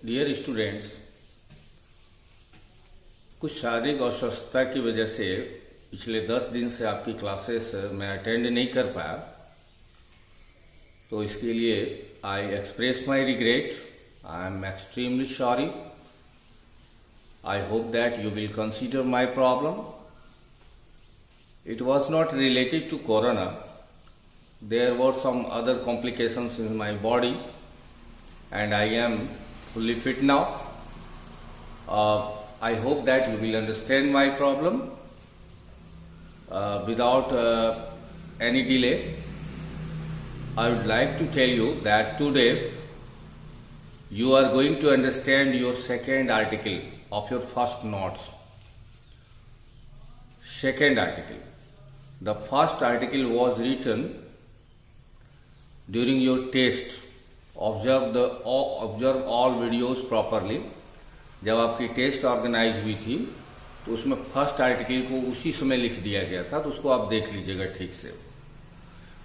Dear students, कुछ शारीरिक अस्वस्थता की वजह से पिछले 10 दिन से आपकी क्लासेस मैं अटेंड नहीं कर पाया। तो इसके लिए I express my regret. I am extremely sorry. I hope that you will consider my problem. It was not related to corona. There were some other complications in my body and I am fully fit now. I hope that you will understand my problem without any delay. I would like to tell you that today you are going to understand your second article of your first notes. Second article. The first article was written during your test. Observe all videos properly. जब आपकी test organise हुई थी तो उसमें first article को उसी समय लिख दिया गया था, तो उसको आप देख लीजिएगा ठीक से.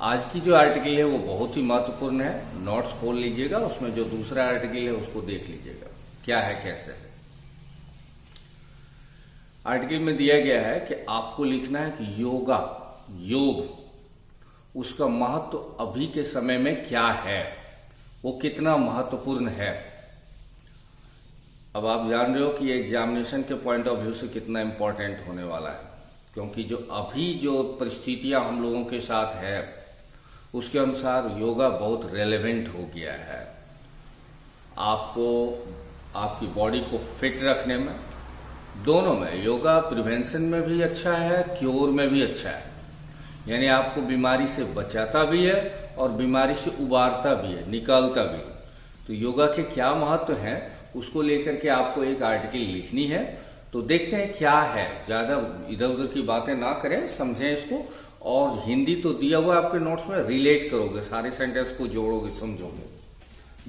आज की जो आर्टिकल है वो बहुत ही महत्वपूर्ण है. नोट्स खोल लीजिएगा, उसमें जो दूसरा आर्टिकल है उसको देख लीजिएगा क्या है कैसे है. आर्टिकल में दिया गया है कि आपको लिखना है कि योग उसका महत्व अभी के समय में क्या है, वो कितना महत्वपूर्ण है. अब आप जान रहे हो कि एग्जामिनेशन के पॉइंट ऑफ व्यू से कितना इंपॉर्टेंट होने वाला है, क्योंकि जो अभी जो परिस्थितियां हम लोगों के साथ है उसके अनुसार योगा बहुत रेलेवेंट हो गया है. आपको आपकी बॉडी को फिट रखने में, दोनों में, योगा प्रिवेंशन में भी अच्छा है, क्योर में भी अच्छा है. यानी आपको बीमारी से बचाता भी है और बीमारी से उबारता भी है, निकालता भी है. तो योगा के क्या महत्व है उसको लेकर के आपको एक आर्टिकल लिखनी है. तो देखते हैं क्या है. ज्यादा इधर उधर की बातें ना करें, समझें इसको. और हिंदी तो दिया हुआ आपके नोट्स में, रिलेट करोगे, सारे सेंटेंस को जोड़ोगे, समझोगे.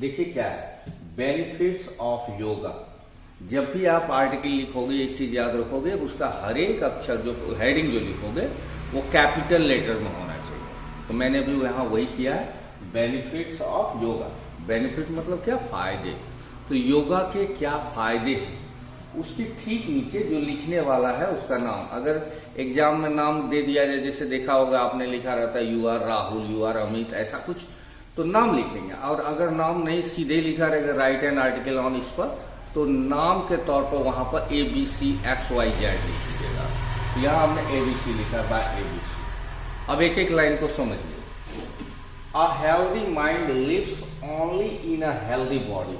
देखिए क्या है, बेनिफिट्स ऑफ योगा. जब भी आप आर्टिकल लिखोगे एक चीज याद रखोगे, उसका हर एक अक्षर जो हेडिंग जो लिखोगे वो कैपिटल लेटर में होना चाहिए. तो मैंने भी यहाँ वही किया है, बेनिफिट्स ऑफ योगा. बेनिफिट मतलब क्या, फायदे. तो योगा के क्या फायदे हैं उसके ठीक नीचे जो लिखने वाला है उसका नाम. अगर एग्जाम में नाम दे दिया जाए, जैसे देखा होगा आपने लिखा रहता है you are Rahul, you are Amit, ऐसा कुछ, तो नाम लिखेंगे. और अगर नाम नहीं सीधे लिखा रहेगा राइट एन आर्टिकल ऑन इस पर, तो नाम के तौर पर वहां पर ABC XYZ लिख दीजिएगा. तो यहां हमने ABC लिखा बाय ABC. अब एक एक लाइन को समझिए. A healthy mind lives only in a healthy body.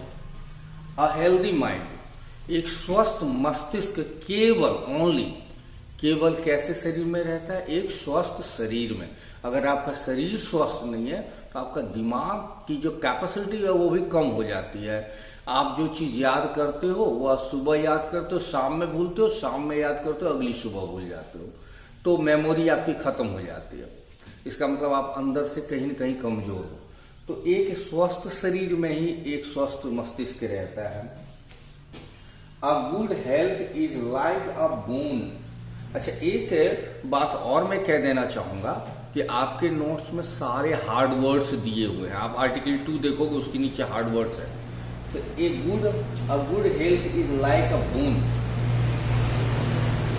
A healthy mind, एक स्वस्थ मस्तिष्क केवल कैसे शरीर में रहता है, एक स्वस्थ शरीर में. अगर आपका शरीर स्वस्थ नहीं है तो आपका दिमाग की जो कैपेसिटी है वो भी कम हो जाती है. आप जो चीज याद करते हो वह सुबह याद करते हो, शाम में भूलते हो, शाम में याद करते हो, अगली सुबह भूल जाते हो. तो मेमोरी आपकी खत्म हो जाती है. इसका मतलब आप अंदर से कहीं न कहीं कमजोर हो. तो एक स्वस्थ शरीर में ही एक स्वस्थ मस्तिष्क रहता है. A good health is like a boon. अच्छा, एक बात और मैं कह देना चाहूंगा कि आपके नोट्स में सारे हार्ड वर्ड्स दिए हुए हैं. आप आर्टिकल 2 देखोगे, उसके नीचे हार्ड वर्ड्स है. तो a good health is like a boon.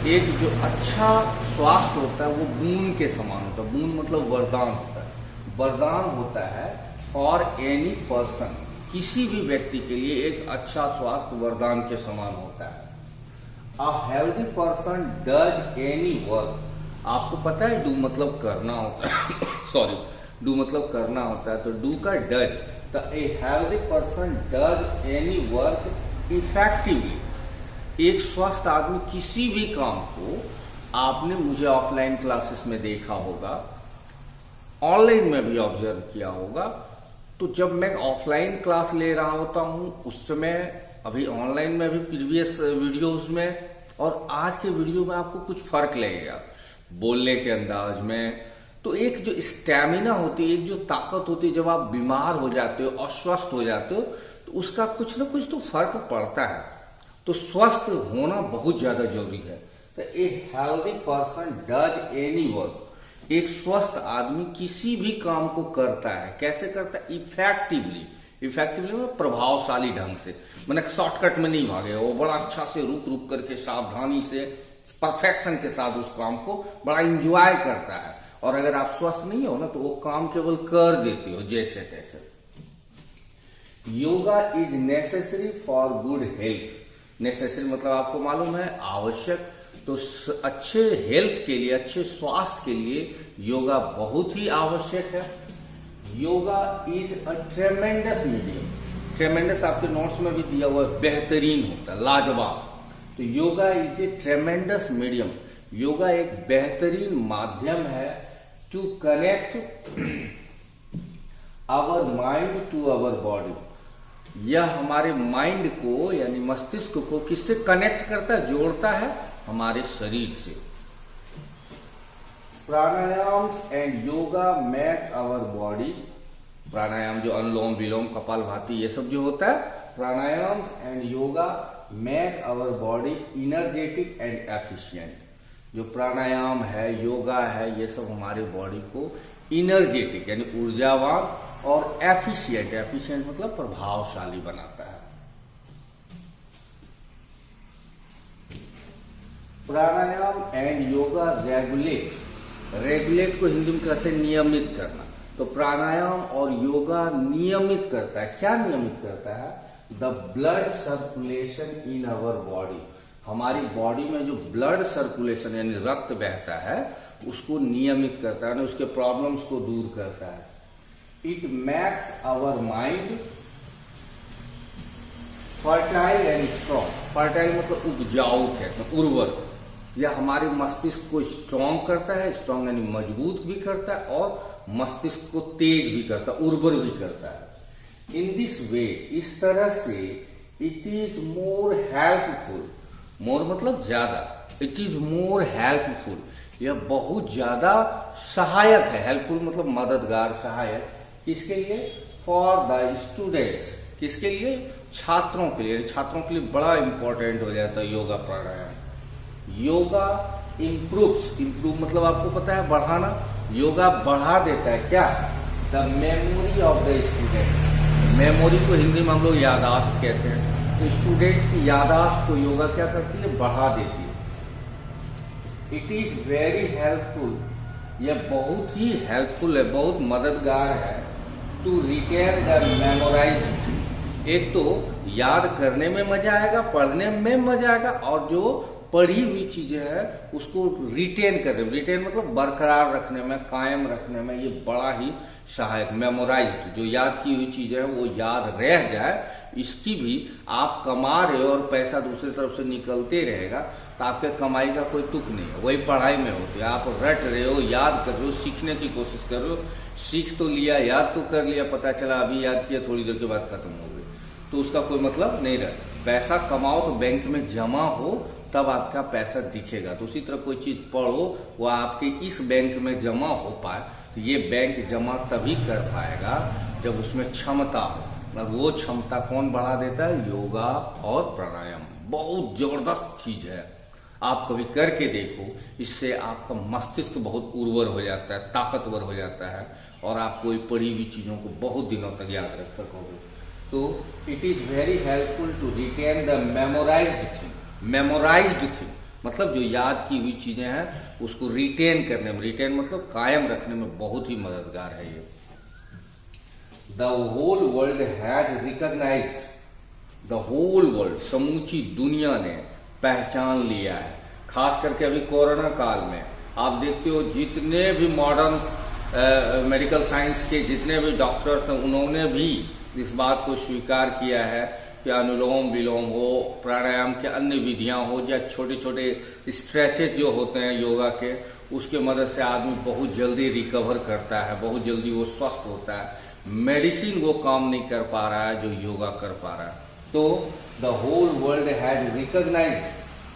एक जो अच्छा स्वास्थ्य होता है वो बून के समान होता है. बून मतलब वरदान होता है. वरदान होता है फॉर एनी पर्सन. किसी भी व्यक्ति के लिए एक अच्छा स्वास्थ्य वरदान के समान होता है. A healthy person does any work. आपको पता है डू मतलब करना होता है. सॉरी, डू मतलब करना होता है, तो डू का डज. तो a healthy person does any work effectively. एक स्वस्थ आदमी किसी भी काम को, आपने मुझे ऑफलाइन क्लासेस में देखा होगा, ऑनलाइन में भी ऑब्जर्व किया होगा. तो जब मैं ऑफलाइन क्लास ले रहा होता हूं उस समय, अभी ऑनलाइन में भी प्रीवियस वीडियोस में और आज के वीडियो में आपको कुछ फर्क लगेगा बोलने के अंदाज में. तो एक जो स्टैमिना होती है, एक जो ताकत होती है, जब आप बीमार हो जाते हो, अस्वस्थ हो जाते हो, तो उसका कुछ ना कुछ तो फर्क पड़ता है. तो स्वस्थ होना बहुत ज्यादा जरूरी है. तो a healthy person does any work. एक स्वस्थ आदमी किसी भी काम को करता है. कैसे करता है? इफेक्टिवली. इफेक्टिवली मतलब प्रभावशाली ढंग से, मैंने शॉर्टकट में नहीं भागे, वो बड़ा अच्छा से रुक रुक करके सावधानी से परफेक्शन के साथ उस काम को बड़ा इंजॉय करता है। और अगर आप स्वस्थ नहीं हो ना तो वो काम केवल कर देते हो जैसे तैसे। Yoga is necessary for good health. Necessary मतलब आपको मालूम है आवश्यक, तो अच्छे हेल्थ के लिए, अच्छे स्वास्थ्य के लिए योगा बहुत ही आवश्यक है। Yoga is a ट्रेमेंडस medium. ट्रेमेंडस आपके नोट्स में भी दिया हुआ है, बेहतरीन होता है, लाजवाब। तो yoga is a tremendous medium. Yoga एक बेहतरीन माध्यम है to connect our mind to our body. यह हमारे माइंड को यानी मस्तिष्क को किससे कनेक्ट करता है, जोड़ता है, हमारे शरीर से। Pranayams and yoga make our body. Pranayam जो अनुलोम विलोम कपालभाति ये सब जो होता है, pranayams and yoga make our body energetic and efficient. जो प्राणायाम है, योगा है, ये सब हमारे बॉडी को इनर्जेटिक यानी ऊर्जावान और एफिशिएंट, एफिशिएंट मतलब प्रभावशाली बनाता है। प्राणायाम एंड योगा रेगुलेट को हिंदी में कहते हैं नियमित करना। तो प्राणायाम और योगा नियमित करता है, क्या नियमित करता है, the blood circulation in our body. हमारी बॉडी में जो ब्लड सर्कुलेशन यानी रक्त बहता है उसको नियमित करता है, उसके प्रॉब्लम्स को दूर करता है। It makes our mind fertile and strong. Fertile मतलब उपजाऊ कहते हैं, उर्वर। यह हमारे मस्तिष्क को स्ट्रांग करता है, स्ट्रांग यानी मजबूत भी करता है, और मस्तिष्क को तेज भी करता है, उर्वर भी करता है। इन दिस वे, इस तरह से, इट इज मोर हेल्पफुल। मोर मतलब ज्यादा, इट इज मोर हेल्पफुल। यह बहुत ज्यादा सहायक है। हेल्पफुल मतलब मददगार, सहायक। किसके लिए, फॉर द स्टूडेंट्स। किसके लिए, छात्रों के लिए। छात्रों के लिए बड़ा इंपॉर्टेंट हो जाता है योगा प्राणायाम। योगा इम्प्रूव मतलब आपको पता है बढ़ाना। योगा बढ़ा देता है क्या, the memory of the students. Memory को हिंदी में हम लोग यादाश्त कहते हैं। तो स्टूडेंट्स की यादाश्त को योगा क्या करती है, बढ़ा देती है। It is very helpful. यह बहुत ही हेल्पफुल है, बहुत मददगार है, to retain the memorised thing. एक तो याद करने में मजा आएगा, पढ़ने में मजा आएगा, और जो पढ़ी हुई चीजें है उसको रिटेन करने में, रिटेन मतलब बरकरार रखने में, कायम रखने में ये बड़ा ही सहायक। मेमोराइज्ड, जो याद की हुई चीजें है वो याद रह जाए, इसकी भी आप कमा रहे हो और पैसा दूसरी तरफ से निकलते रहेगा तो आपके कमाई का कोई तुक नहीं है। वही पढ़ाई में होती है, आप रट रहे हो, याद कर रहे हो, सीखने की कोशिश कर रहे हो, सीख तो लिया, याद तो कर लिया, पता चला अभी याद किया, थोड़ी देर के बाद खत्म हो गई, तो उसका कोई मतलब नहीं रहा। पैसा कमाओ तो बैंक में जमा हो तब आपका पैसा दिखेगा। तो उसी तरह कोई चीज पढ़ो वो आपके इस बैंक में जमा हो पाए, तो ये बैंक जमा तभी कर पाएगा जब उसमें क्षमता हो। और वो क्षमता कौन बढ़ा देता है, योगा और प्राणायाम। बहुत जबरदस्त चीज है, आप कभी करके देखो, इससे आपका मस्तिष्क बहुत उर्वर हो जाता है, ताकतवर हो जाता है, और आप कोई पढ़ी हुई चीजों को बहुत दिनों तक याद रख सकोगे। तो it is very helpful to retain the memorised thing. Memorised thing मतलब जो याद की हुई चीजें हैं उसको रिटेन करने में, रिटेन मतलब कायम रखने में बहुत ही मददगार है ये। The whole world has recognised, the whole world समूची दुनिया ने पहचान लिया है। खास करके अभी कोरोना काल में आप देखते हो जितने भी मॉडर्न मेडिकल साइंस के जितने भी डॉक्टर्स हैं उन्होंने भी इस बात को स्वीकार किया है कि अनुलोम विलोम हो, प्राणायाम के अन्य विधियां हो, या छोटे छोटे स्ट्रेचेज जो होते हैं योगा के, उसके मदद से आदमी बहुत जल्दी रिकवर करता है, बहुत जल्दी वो स्वस्थ होता है। मेडिसिन वो काम नहीं कर पा रहा है जो योगा कर पा रहा है। तो the whole world has recognised,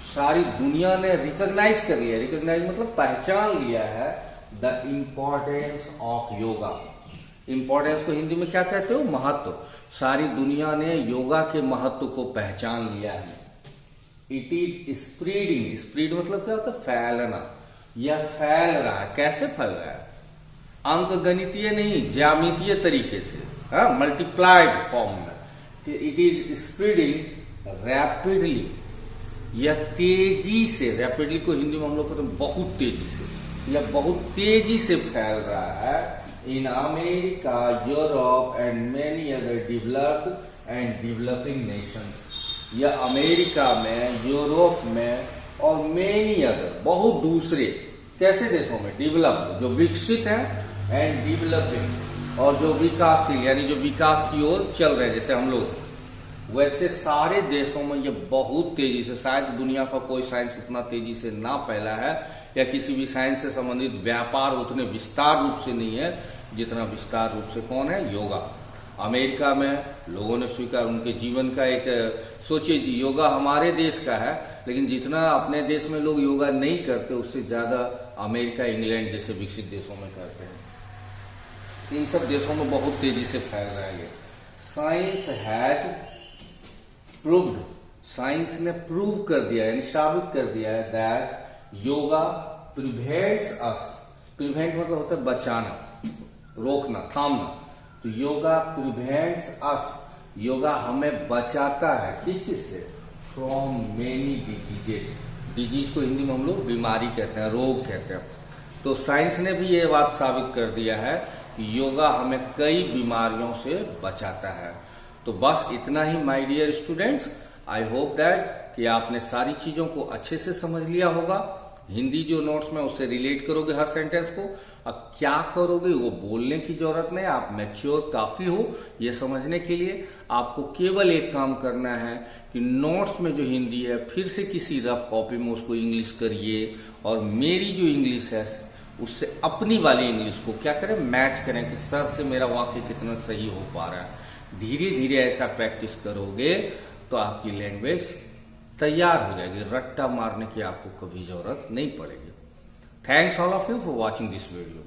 सारी दुनिया ने रिकॉग्नाइज कर लिया, रिकॉग्नाइज मतलब पहचान लिया है, the importance of yoga. Importance को हिंदी में क्या कहते हो, महत्व। सारी दुनिया ने योगा के महत्व को पहचान लिया है। इट इज स्प्रीडिंग, स्प्रीड मतलब क्या होता है, फैलना। यह फैल रहा है, कैसे फैल रहा है, अंक गणितीय नहीं, ज्यामितीय तरीके से। मल्टीप्लाइड फॉर्म में। इट इज स्प्रेडिंग रैपिडली, यह तेजी से, रैपिडली को हिंदी में हम लोग कहते हैं बहुत तेजी से, यह बहुत तेजी से फैल रहा है in America, Europe and many other developed and developing Nations. यह अमेरिका में, यूरोप में और मेनी अदर बहुत दूसरे कैसे देशों में, डेवलप्ड जो विकसित हैं, एंड डेवलपिंग और जो विकासशील यानी जो विकास की ओर चल रहे हैं जैसे हम लोग, वैसे सारे देशों में ये बहुत तेजी से, शायद दुनिया का कोई साइंस उतना तेजी से ना फैला है या किसी भी साइंस से संबंधित व्यापार उतने विस्तार रूप से नहीं है जितना विस्तार रूप से कौन है, योगा। अमेरिका में लोगों ने स्वीकार, उनके जीवन का एक, सोचिए जी योगा हमारे देश का है, लेकिन जितना अपने देश में लोग योगा नहीं करते उससे ज्यादा अमेरिका, इंग्लैंड जैसे विकसित देशों में करते हैं। इन सब देशों में बहुत तेजी से फैल रहा है ये। साइंस हैज प्रूव्ड, साइंस ने प्रूव कर दिया यानी साबित कर दिया है that yoga prevents us, prevent मतलब होता है बचाना, रोकना, थामना। तो योगा प्रिवेंट्स अस, योगा हमें बचाता है किस चीज से, फ्रॉम मेनी डिजीजेस। डिजीज को हिंदी में हम लोग बीमारी कहते हैं, रोग कहते हैं। तो साइंस ने भी ये बात साबित कर दिया है कि योगा हमें कई बीमारियों से बचाता है। तो बस इतना ही my dear students, I hope that कि आपने सारी चीजों को अच्छे से समझ लिया होगा। हिंदी जो नोट्स में उससे रिलेट करोगे हर सेंटेंस को, अब क्या करोगे वो बोलने की जरूरत नहीं, आप मैच्योर काफी हो ये समझने के लिए। आपको केवल एक काम करना है कि नोट्स में जो हिंदी है फिर से किसी रफ कॉपी में उसको इंग्लिश करिए, और मेरी जो इंग्लिश है उससे अपनी वाली इंग्लिश को क्या करें, मैच करें कि सर से मेरा वाक्य कितना सही हो पा रहा है। धीरे धीरे ऐसा प्रैक्टिस करोगे तो आपकी लैंग्वेज तैयार हो जाएगी, रट्टा मारने की आपको कभी जरूरत नहीं पड़ेगी। Thanks all of you for watching this video.